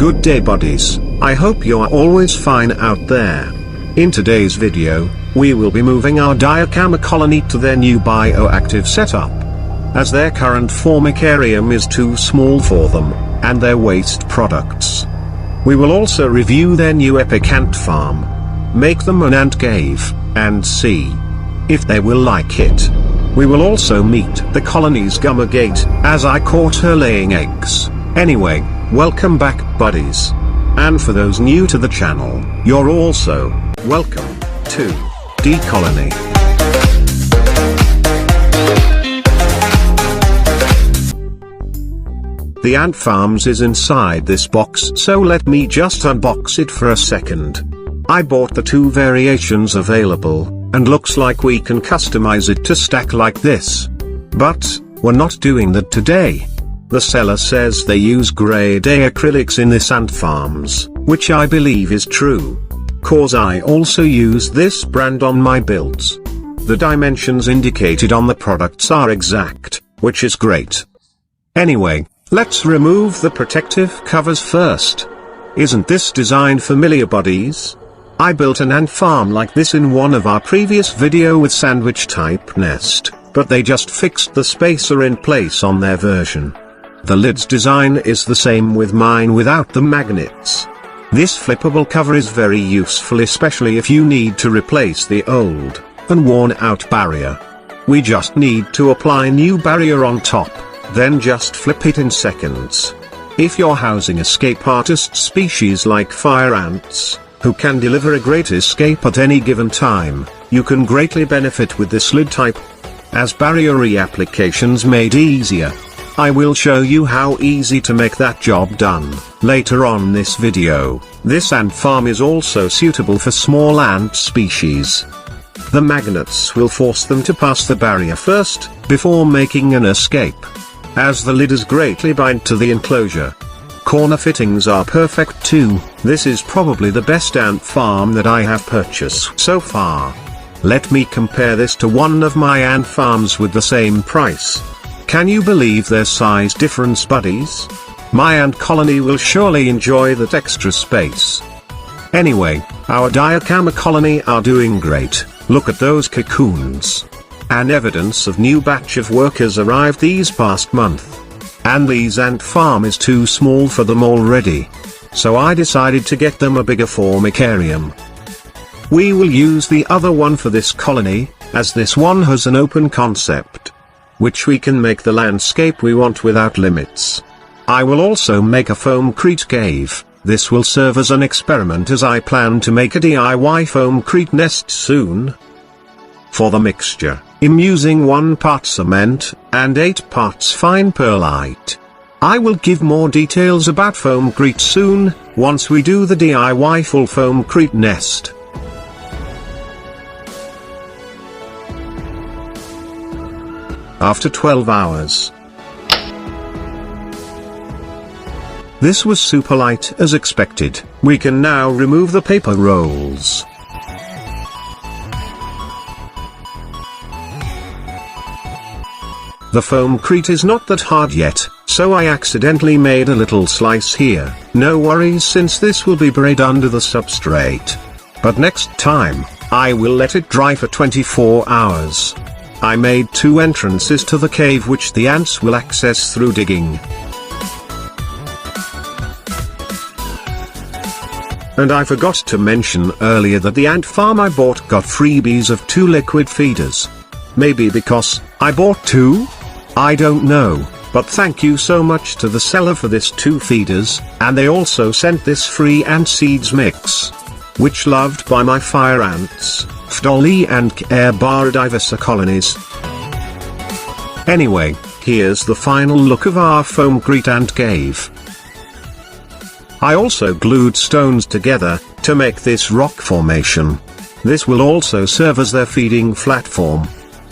Good day buddies, I hope you are always fine out there. In today's video, we will be moving our DColonyyt to their new bioactive setup, as their current formicarium is too small for them, and their waste products. We will also review their new epic ant farm, make them an ant cave, and see if they will like it. We will also meet the colony's gate, as I caught her laying eggs. Anyway, welcome back buddies. And for those new to the channel, you're also welcome to DColonyyt. The ant farms is inside this box, so let me just unbox it for a second. I bought the two variations available, and looks like we can customize it to stack like this. But we're not doing that today. The seller says they use grade A acrylics in this ant farms, which I believe is true. Cause I also use this brand on my builds. The dimensions indicated on the products are exact, which is great. Anyway, let's remove the protective covers first. Isn't this design familiar buddies? I built an ant farm like this in one of our previous video with sandwich type nest, but they just fixed the spacer in place on their version. The lid's design is the same with mine without the magnets. This flippable cover is very useful, especially if you need to replace the old and worn out barrier. We just need to apply new barrier on top, then just flip it in seconds. If you're housing escape artist species like fire ants, who can deliver a great escape at any given time, you can greatly benefit with this lid type. As barrier reapplications made easier, I will show you how easy to make that job done later on this video. This ant farm is also suitable for small ant species. The magnets will force them to pass the barrier first, before making an escape. As the lid is greatly bind to the enclosure. Corner fittings are perfect too. This is probably the best ant farm that I have purchased so far. Let me compare this to one of my ant farms with the same price. Can you believe their size difference buddies? My ant colony will surely enjoy that extra space. Anyway, our DColonyyt are doing great. Look at those cocoons. An evidence of new batch of workers arrived these past month. And these ant farm is too small for them already. So I decided to get them a bigger formicarium. We will use the other one for this colony, as this one has an open concept, which we can make the landscape we want without limits. I will also make a foamcrete cave. This will serve as an experiment, as I plan to make a DIY foamcrete nest soon. For the mixture, I'm using 1 part cement, and 8 parts fine perlite. I will give more details about foamcrete soon, once we do the DIY full foamcrete nest. After 12 hours. This was super light as expected. We can now remove the paper rolls. The foamcrete is not that hard yet, so I accidentally made a little slice here. No worries, since this will be buried under the substrate. But next time, I will let it dry for 24 hours. I made 2 entrances to the cave which the ants will access through digging. And I forgot to mention earlier that the ant farm I bought got freebies of 2 liquid feeders. Maybe because I bought 2? I don't know, but thank you so much to the seller for this 2 feeders, and they also sent this free ant seeds mix, which loved by my fire ants, Fdolly and Diversa colonies. Anyway, here's the final look of our foamcrete ant cave. I also glued stones together, to make this rock formation. This will also serve as their feeding platform.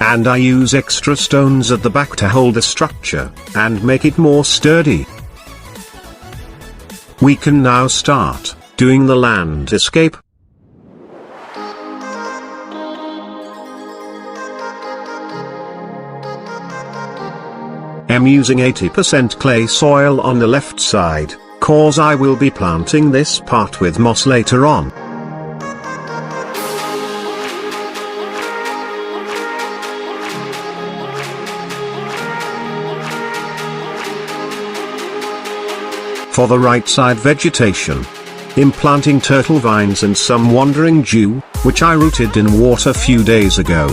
And I use extra stones at the back to hold the structure, and make it more sturdy. We can now start doing the land escape. I'm using 80% clay soil on the left side, cause I will be planting this part with moss later on. For the right side vegetation, I'm planting turtle vines and some wandering dew, which I rooted in water few days ago.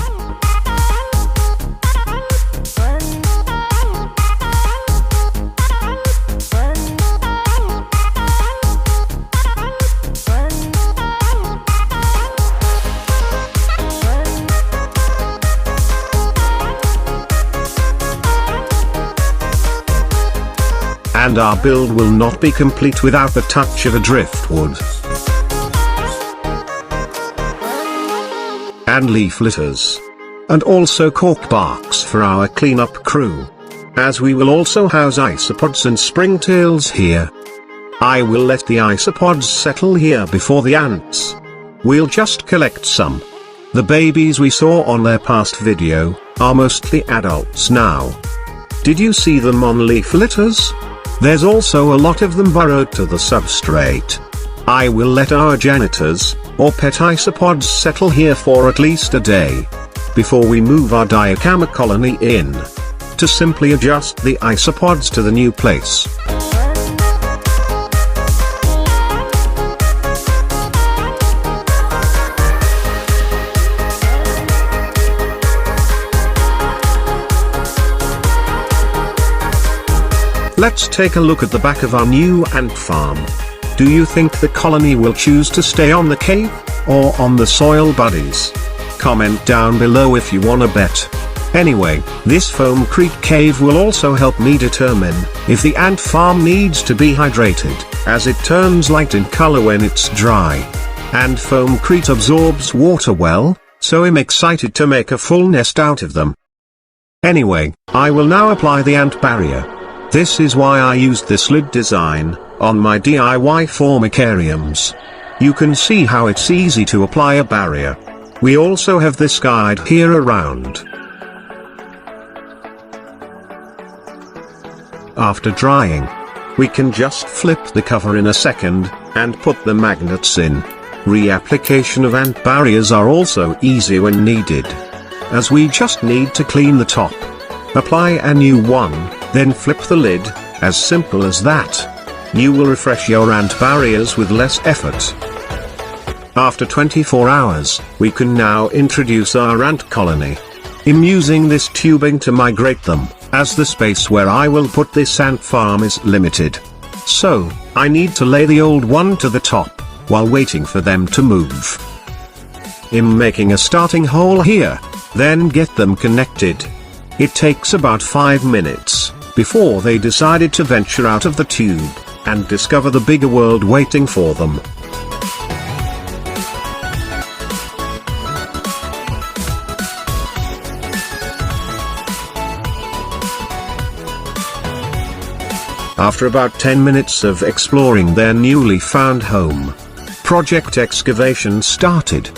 And our build will not be complete without the touch of a driftwood and leaf litters, and also cork barks for our cleanup crew, as we will also house isopods and springtails here. I will let the isopods settle here before the ants. We'll just collect some. The babies we saw on their past video are mostly adults now. Did you see them on leaf litters? There's also a lot of them burrowed to the substrate. I will let our janitors, or pet isopods settle here for at least a day, before we move our diorama colony in, to simply adjust the isopods to the new place. Let's take a look at the back of our new ant farm. Do you think the colony will choose to stay on the cave, or on the soil buddies? Comment down below if you wanna bet. Anyway, this foamcrete cave will also help me determine if the ant farm needs to be hydrated, as it turns light in color when it's dry. And foamcrete absorbs water well, so I'm excited to make a full nest out of them. Anyway, I will now apply the ant barrier. This is why I used this lid design on my DIY formicariums. You can see how it's easy to apply a barrier. We also have this guide here around. After drying, we can just flip the cover in a second, and put the magnets in. Reapplication of ant barriers are also easy when needed, as we just need to clean the top. Apply a new one, then flip the lid, as simple as that. You will refresh your ant barriers with less effort. After 24 hours, we can now introduce our ant colony. I'm using this tubing to migrate them, as the space where I will put this ant farm is limited. So, I need to lay the old one to the top, while waiting for them to move. I'm making a starting hole here, then get them connected. It takes about 5 minutes, before they decided to venture out of the tube, and discover the bigger world waiting for them. After about 10 minutes of exploring their newly found home, project excavation started.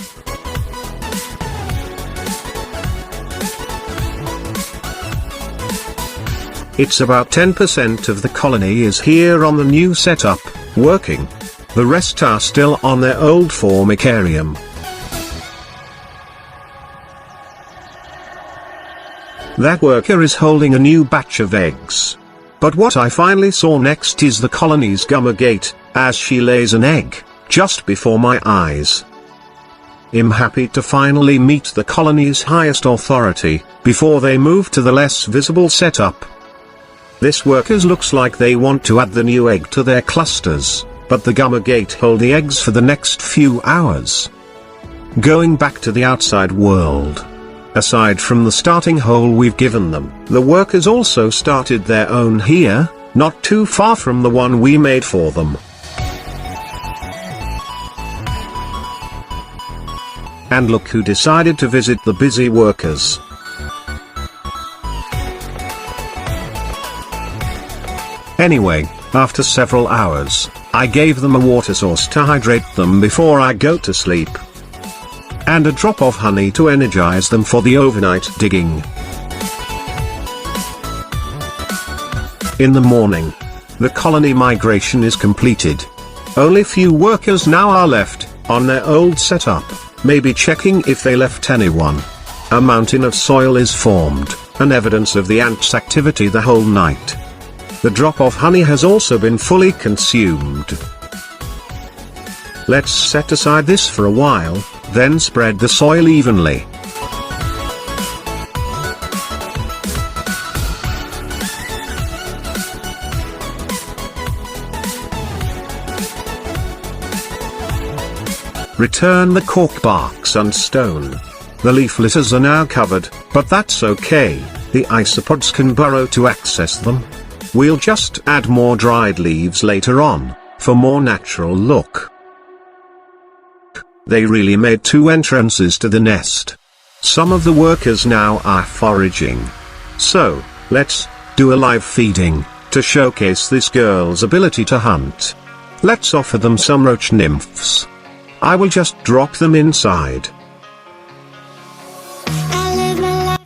It's about 10% of the colony is here on the new setup, working. The rest are still on their old formicarium. That worker is holding a new batch of eggs. But what I finally saw next is the colony's gummagate, as she lays an egg, just before my eyes. I'm happy to finally meet the colony's highest authority, before they move to the less visible setup. This workers looks like they want to add the new egg to their clusters, but the gummagate hold the eggs for the next few hours. Going back to the outside world. Aside from the starting hole we've given them, the workers also started their own here, not too far from the one we made for them. And look who decided to visit the busy workers. Anyway, after several hours, I gave them a water source to hydrate them before I go to sleep. And a drop of honey to energize them for the overnight digging. In the morning, The colony migration is completed. Only few workers now are left, on their old setup, maybe checking if they left anyone. A mountain of soil is formed, an evidence of the ants' activity the whole night. The drop of honey has also been fully consumed. Let's set aside this for a while, then spread the soil evenly. Return the cork barks and stone. The leaf litters are now covered, but that's okay, the isopods can burrow to access them. We'll just add more dried leaves later on, for more natural look. They really made 2 entrances to the nest. Some of the workers now are foraging. So, let's do a live feeding, to showcase this girl's ability to hunt. Let's offer them some roach nymphs. I will just drop them inside.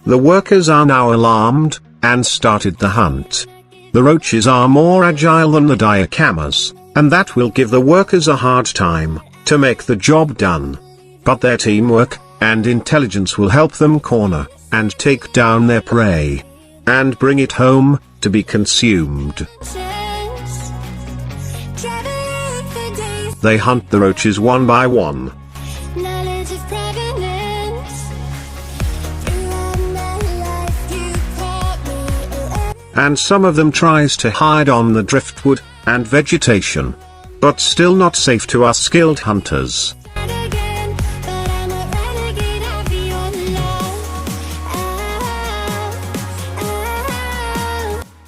The workers are now alarmed, and started the hunt. The roaches are more agile than the diacamas, and that will give the workers a hard time to make the job done. But their teamwork and intelligence will help them corner and take down their prey, and bring it home to be consumed. They hunt the roaches one by one. And some of them tries to hide on the driftwood and vegetation. But still not safe to us skilled hunters.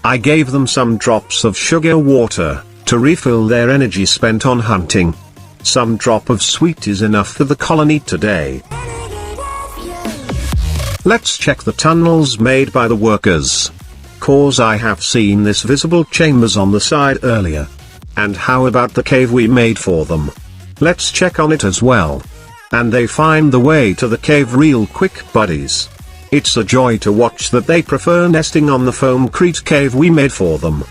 I gave them some drops of sugar water to refill their energy spent on hunting. Some drop of sweet is enough for the colony today. Let's check the tunnels made by the workers. Cause I have seen this visible chambers on the side earlier. And how about the cave we made for them? Let's check on it as well. And they find the way to the cave real quick, buddies. It's a joy to watch that they prefer nesting on the foamcrete cave we made for them.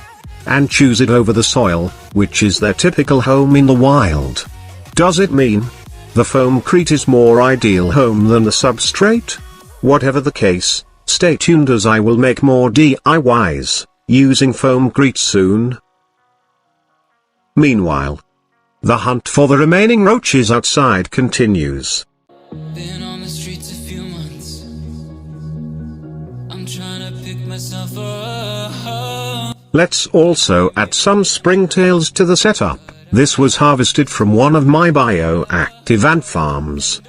And choose it over the soil, which is their typical home in the wild. Does it mean the foamcrete is more ideal home than the substrate? Whatever the case, stay tuned as I will make more DIYs using foamcrete soon. Meanwhile, the hunt for the remaining roaches outside continues. Been on the streets a few months. I'm trying to pick myself up. Let's also add some springtails to the setup. This was harvested from one of my bioactive ant farms.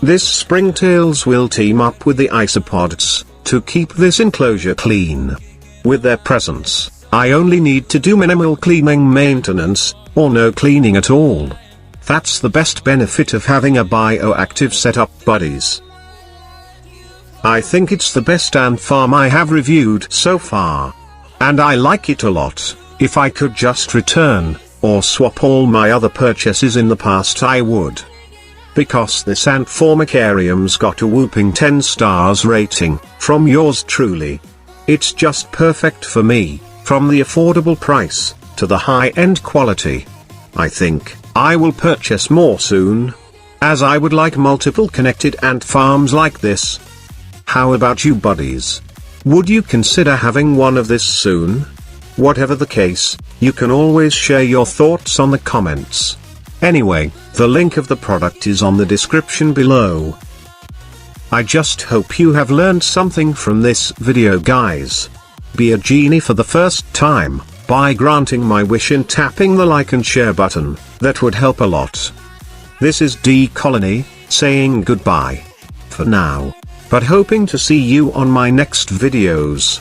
This springtails will team up with the isopods to keep this enclosure clean. With their presence, I only need to do minimal cleaning maintenance, or no cleaning at all. That's the best benefit of having a bioactive setup, buddies. I think it's the best ant farm I have reviewed so far. And I like it a lot. If I could just return, or swap all my other purchases in the past, I would. Because this ant formicarium's got a whooping 10 stars rating, from yours truly. It's just perfect for me, from the affordable price, to the high-end quality. I think I will purchase more soon, as I would like multiple connected ant farms like this. How about you, buddies? Would you consider having one of this soon? Whatever the case, you can always share your thoughts on the comments. Anyway, the link of the product is on the description below. I just hope you have learned something from this video, guys. Be a genie for the first time, by granting my wish and tapping the like and share button, that would help a lot. This is DColonyyt, saying goodbye. For now. But hoping to see you on my next videos.